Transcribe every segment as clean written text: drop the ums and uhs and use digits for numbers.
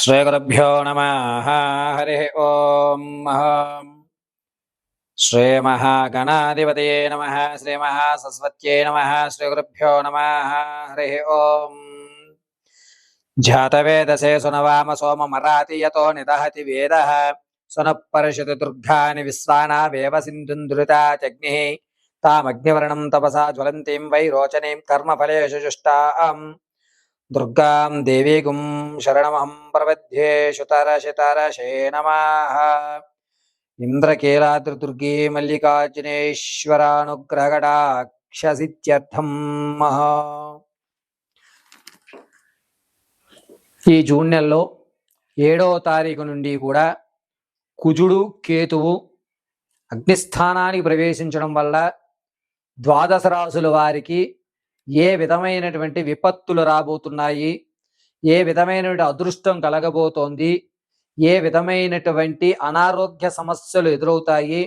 శ్రీగురుభ్యో నమః. హరి ఓం. శ్రీమహాగణాధిపతయే నమః. శ్రీమహాసరస్వత్యై నమః. శ్రీగురుభ్యో నమః. హరి ఓం. జాతవేదసే సునవామ సోమమరాతి యతో నిదహతి వేదః సునఃపరిషతి దుర్గాని విశ్వానావేవ సింధుంధృతాచగ్నిః తామగ్నివర్ణం తపసా జ్వలంతీం వై రోచనీం కర్మఫలేషు జుష్టాం దుర్గాం దేవీగుం శరణమహం ప్రపద్యే. శుతరశతరశే నమః. ఇంద్రకీలాద్రిదుర్గే మల్లికార్జునేశ్వరానుగ్రహకటాక్షసిత్యర్థం. ఈ జూన్ నెలలో 7వ తారీఖు నుండి కూడా కుజుడు కేతువు అగ్నిస్థానానికి ప్రవేశించడం వల్ల ద్వాదశ రాశుల వారికి ఏ విధమైనటువంటి విపత్తులు రాబోతున్నాయి, ఏ విధమైనటువంటి అదృష్టం కలగబోతోంది, ఏ విధమైనటువంటి అనారోగ్య సమస్యలు ఎదురవుతాయి,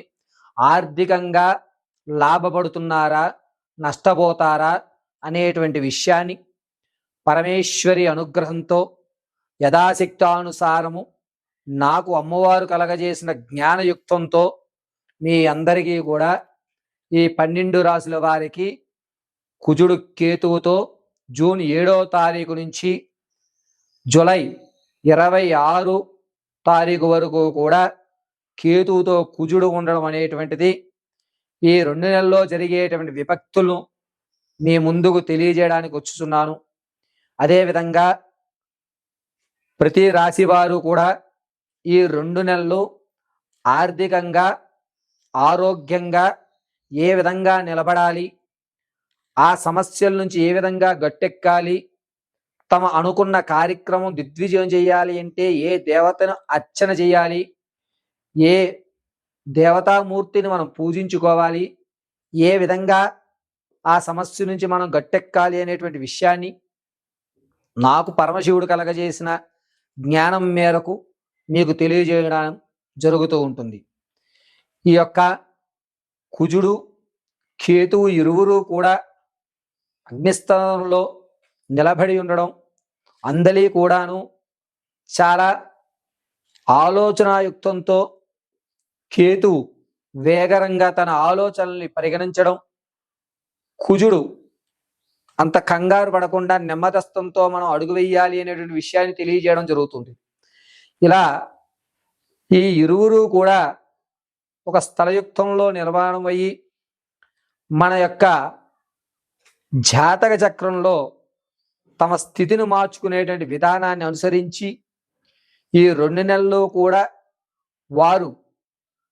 ఆర్థికంగా లాభపడుతున్నారా నష్టపోతారా అనేటువంటి విషయాన్ని పరమేశ్వరి అనుగ్రహంతో యథాశక్తానుసారము నాకు అమ్మవారు కలగజేసిన జ్ఞానయుక్తంతో మీ అందరికీ కూడా ఈ 12 రాశుల వారికి కుజుడు కేతువుతో జూన్ 7వ తారీఖు నుంచి జూలై 26 తారీఖు వరకు కూడా కేతువుతో కుజుడు ఉండడం అనేటువంటిది ఈ 2 నెలల్లో జరిగేటువంటి విపత్తులను మీ ముందుకు తెలియజేయడానికి వచ్చుతున్నాను. అదేవిధంగా ప్రతి రాశి వారు కూడా ఈ 2 నెలలు ఆర్థికంగా ఆరోగ్యంగా ఏ విధంగా నిలబడాలి, ఆ సమస్యల నుంచి ఏ విధంగా గట్టెక్కాలి, తమ అనుకున్న కార్యక్రమం దిగ్విజయం చేయాలి అంటే ఏ దేవతను అర్చన చేయాలి, ఏ దేవతామూర్తిని మనం పూజించుకోవాలి, ఏ విధంగా ఆ సమస్య నుంచి మనం గట్టెక్కాలి అనేటువంటి విషయాన్ని నాకు పరమశివుడు కలగజేసిన జ్ఞానం మేరకు మీకు తెలియజేయడం జరుగుతూ ఉంటుంది. ఈ యొక్క కుజుడు కేతువు ఇరువురు కూడా అగ్నిస్థానంలో నిలబడి ఉండడం, అందలి కూడాను చాలా ఆలోచనాయుక్తంతో కేతువు వేగరంగా తన ఆలోచనల్ని పరిగణించడం, కుజుడు అంత కంగారు పడకుండా నెమ్మదస్తంతో మనం అడుగు వేయాలి అనేటువంటి విషయాన్ని తెలియజేయడం జరుగుతుంది. ఇలా ఈ ఇరువురు కూడా ఒక స్థలయుక్తంలో నిర్మాణం అయ్యి మన యొక్క జాతక చక్రంలో తమ స్థితిని మార్చుకునేటువంటి విధానాన్ని అనుసరించి ఈ 2 నెలల్లో కూడా వారు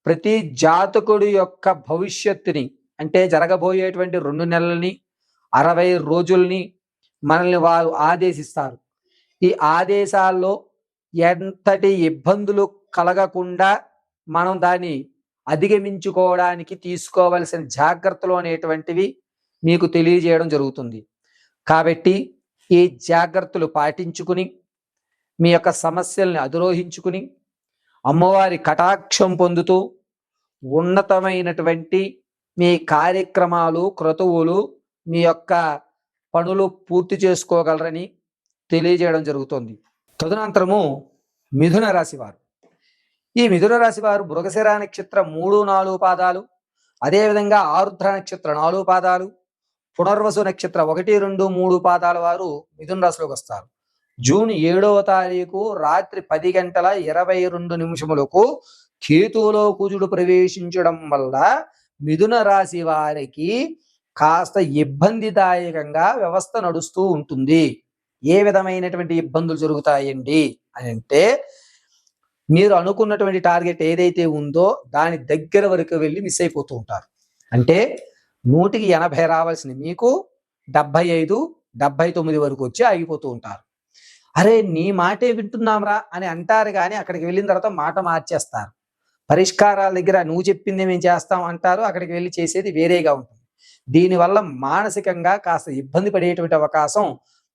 ప్రతి జాతకుడి యొక్క భవిష్యత్తుని అంటే జరగబోయేటువంటి 2 నెలల్ని 60 రోజుల్ని మనల్ని వారు ఆదేశిస్తారు. ఈ ఆదేశాల్లో ఎంతటి ఇబ్బందులు కలగకుండా మనం దాన్ని అధిగమించుకోవడానికి తీసుకోవలసిన జాగ్రత్తలు అనేటువంటివి మీకు తెలియజేయడం జరుగుతుంది. కాబట్టి ఈ జాగ్రత్తలు పాటించుకుని మీ యొక్క సమస్యల్ని అధిరోహించుకుని అమ్మవారి కటాక్షం పొందుతూ ఉన్నతమైనటువంటి మీ కార్యక్రమాలు క్రతువులు మీ యొక్క పనులు పూర్తి చేసుకోగలరని తెలియజేయడం జరుగుతుంది. తదనంతరము మిథున రాశి వారు. ఈ మిథున రాశి వారు మృగశిర నక్షత్రం 3-4 పాదాలు, అదేవిధంగా ఆరుద్ర నక్షత్రం 4 పాదాలు, పునర్వసు నక్షత్రం 1-2-3 పాదాల వారు మిథున రాశిలోకి వస్తారు. జూన్ 7వ తారీఖు రాత్రి 10:22 కేతువులో కుజుడు ప్రవేశించడం వల్ల మిథున రాశి వారికి కాస్త ఇబ్బందిదాయకంగా వ్యవస్థ నడుస్తూ ఉంటుంది. ఏ విధమైనటువంటి ఇబ్బందులు జరుగుతాయండి అని అంటే, మీరు అనుకున్నటువంటి టార్గెట్ ఏదైతే ఉందో దాని దగ్గర వరకు వెళ్ళి మిస్ అయిపోతూ ఉంటారు. అంటే 100కి 80 రావాల్సిన మీకు 75-79 వరకు వచ్చి ఆగిపోతూ ఉంటారు. అరే నీ మాటే వింటున్నాంరా అని అంటారు, కానీ అక్కడికి వెళ్ళిన తర్వాత మాట మార్చేస్తారు. పరిష్కారాల దగ్గర నువ్వు చెప్పింది మేము చేస్తాం అంటారు, అక్కడికి వెళ్ళి చేసేది వేరేగా ఉంటుంది. దీనివల్ల మానసికంగా కాస్త ఇబ్బంది పడేటువంటి అవకాశం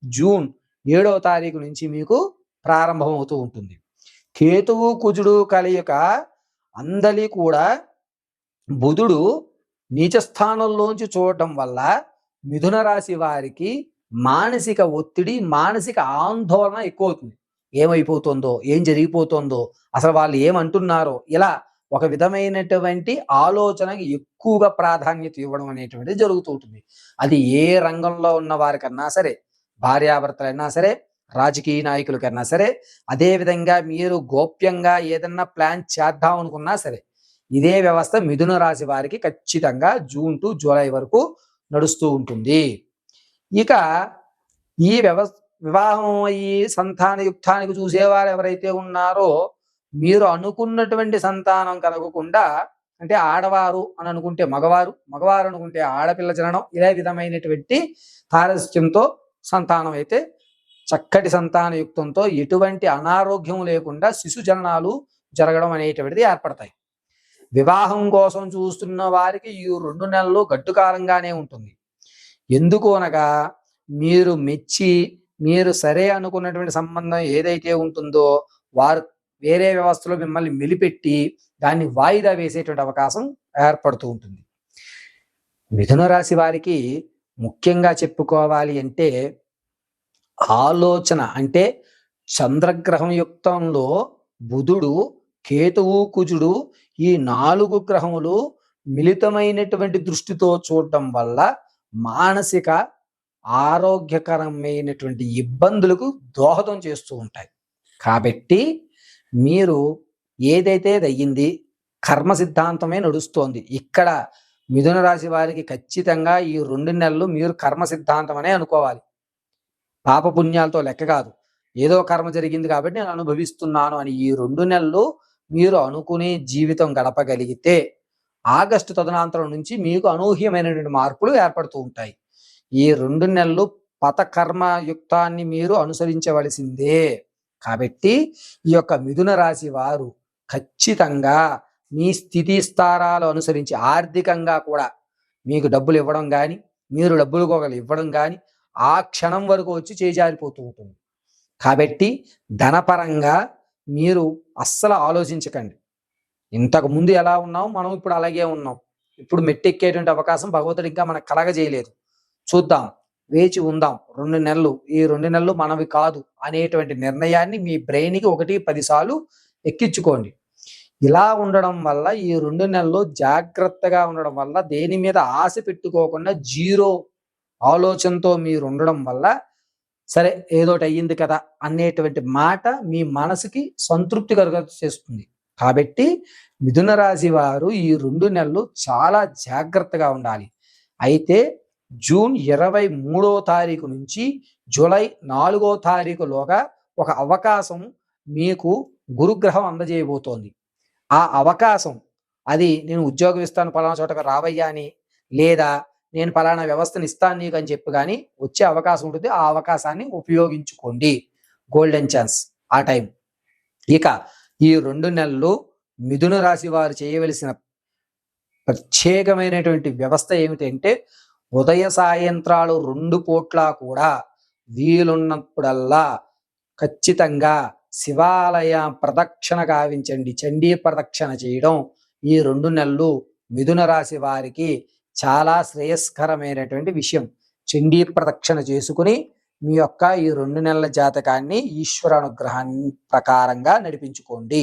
జూన్ 7వ తారీఖు నుంచి మీకు ప్రారంభమవుతూ ఉంటుంది. కేతువు కుజుడు కలయిక అందలి కూడా బుధుడు నీచస్థానంలోంచి చూడటం వల్ల మిథున రాశి వారికి మానసిక ఒత్తిడి మానసిక ఆందోళన ఎక్కువ అవుతుంది. ఏమైపోతుందో, ఏం జరిగిపోతుందో, అసలు వాళ్ళు ఏమంటున్నారో, ఇలా ఒక విధమైనటువంటి ఆలోచనకి ఎక్కువగా ప్రాధాన్యత ఇవ్వడం అనేటువంటిది జరుగుతూ ఉంటుంది. అది ఏ రంగంలో ఉన్న వారికన్నా సరే, భార్యాభర్తలైనా సరే, రాజకీయ నాయకులకన్నా సరే, అదే విధంగా మీరు గోప్యంగా ఏదన్నా ప్లాన్ చేద్దాం అనుకున్నా సరే, ఇదే వ్యవస్థ మిథున రాశి వారికి ఖచ్చితంగా జూన్ టు జూలై వరకు నడుస్తూ ఉంటుంది. ఇక ఈ వివాహం అయ్యి సంతానయుక్తానికి చూసేవారు ఎవరైతే ఉన్నారో, మీరు అనుకున్నటువంటి సంతానం కలగకుండా, అంటే ఆడవారు అని అనుకుంటే మగవారు, మగవారు అనుకుంటే ఆడపిల్ల జననం, ఇదే విధమైనటువంటి తారస్యంతో సంతానం అయితే చక్కటి సంతానయుక్తంతో ఎటువంటి అనారోగ్యం లేకుండా శిశు జననాలు జరగడం అనేటువంటిది ఏర్పడతాయి. వివాహం కోసం చూస్తున్న వారికి ఈ 2 నెలలు గడ్డు కాలంగానే ఉంటుంది. ఎందుకు అనగా, మీరు మెచ్చి మీరు సరే అనుకున్నటువంటి సంబంధం ఏదైతే ఉంటుందో వారు వేరే వ్యవస్థలో మిమ్మల్ని మెలిపెట్టి దాన్ని వాయిదా వేసేటువంటి అవకాశం ఏర్పడుతూ ఉంటుంది. మిథున రాశి వారికి ముఖ్యంగా చెప్పుకోవాలి అంటే, ఆలోచన అంటే చంద్రగ్రహం యుక్తంలో బుధుడు, కేతువు, కుజుడు ఈ 4 గ్రహములు మిళితమైనటువంటి దృష్టితో చూడటం వల్ల మానసిక ఆరోగ్యకరమైనటువంటి ఇబ్బందులకు దోహదం చేస్తూ ఉంటాయి. కాబట్టి మీరు ఏదైతే అయ్యింది కర్మ సిద్ధాంతమే నడుస్తోంది. ఇక్కడ మిథున రాశి వారికి ఖచ్చితంగా ఈ 2 నెలలు మీరు కర్మ సిద్ధాంతం అనే అనుకోవాలి. పాపపుణ్యాలతో లెక్క కాదు. ఏదో కర్మ జరిగింది కాబట్టి నేను అనుభవిస్తున్నాను అని ఈ 2 నెలలు మీరు అనుకునే జీవితం గడపగలిగితే ఆగస్టు తదనంతరం నుంచి మీకు అనూహ్యమైనటువంటి మార్పులు ఏర్పడుతూ ఉంటాయి. ఈ 2 నెలలు పతకర్మ యుక్తాన్ని మీరు అనుసరించవలసిందే. కాబట్టి ఈ యొక్క మిథున రాశి వారు ఖచ్చితంగా మీ స్థితి స్థానాలు అనుసరించి ఆర్థికంగా కూడా మీకు డబ్బులు ఇవ్వడం కానీ, మీరు డబ్బులు ఒకరు ఇవ్వడం కానీ ఆ క్షణం వరకు వచ్చి చేజారిపోతూ ఉంటుంది. కాబట్టి ధనపరంగా మీరు అస్సలు ఆలోచించకండి. ఇంతకు ముందు ఎలా ఉన్నాం, మనం ఇప్పుడు అలాగే ఉన్నాం. ఇప్పుడు మెట్టెక్కేటువంటి అవకాశం భగవంతుడు ఇంకా మనకు కలగజేయలేదు. చూద్దాం, వేచి ఉందాం. 2 నెలలు, ఈ 2 నెలలు మనవి కాదు అనేటువంటి నిర్ణయాన్ని మీ బ్రెయిన్కి 1-10 సార్లు ఎక్కించుకోండి. ఇలా ఉండడం వల్ల ఈ 2 నెలలు జాగ్రత్తగా ఉండడం వల్ల, దేని మీద ఆశ పెట్టుకోకుండా జీరో ఆలోచనతో మీరు ఉండడం వల్ల, సరే ఏదోటి అయ్యింది కదా అనేటువంటి మాట మీ మనసుకి సంతృప్తి చేస్తుంది. కాబట్టి మిథున రాశి వారు ఈ 2 నెలలు చాలా జాగ్రత్తగా ఉండాలి. అయితే జూన్ 23వ తారీఖు నుంచి జూలై 4వ తారీఖులోగా ఒక అవకాశం మీకు గురుగ్రహం అందజేయబోతోంది. ఆ అవకాశం అది నేను ఉద్యోగం ఇస్తాను పలానా చోటకు రావయ్యా అని, లేదా నేను పలానా వ్యవస్థను ఇస్తాను నీకు అని చెప్పి కానీ వచ్చే అవకాశం ఉంటుంది. ఆ అవకాశాన్ని ఉపయోగించుకోండి. గోల్డెన్ ఛాన్స్ ఆ టైం. ఇక ఈ 2 నెలలు మిథున రాశి వారు చేయవలసిన ప్రత్యేకమైనటువంటి వ్యవస్థ ఏమిటంటే, ఉదయ సాయంత్రాలు 2 పూట్ల కూడా వీలున్నప్పుడల్లా ఖచ్చితంగా శివాలయ ప్రదక్షిణ గావించండి. చండీ ప్రదక్షిణ చేయడం ఈ 2 నెలలు మిథున రాశి వారికి చాలా శ్రేయస్కరమైనటువంటి విషయం. చండీ ప్రదక్షిణ చేసుకుని మీ యొక్క ఈ 2 నెలల జాతకాన్ని ఈశ్వర అనుగ్రహాన్ని ప్రకారంగా నడిపించుకోండి.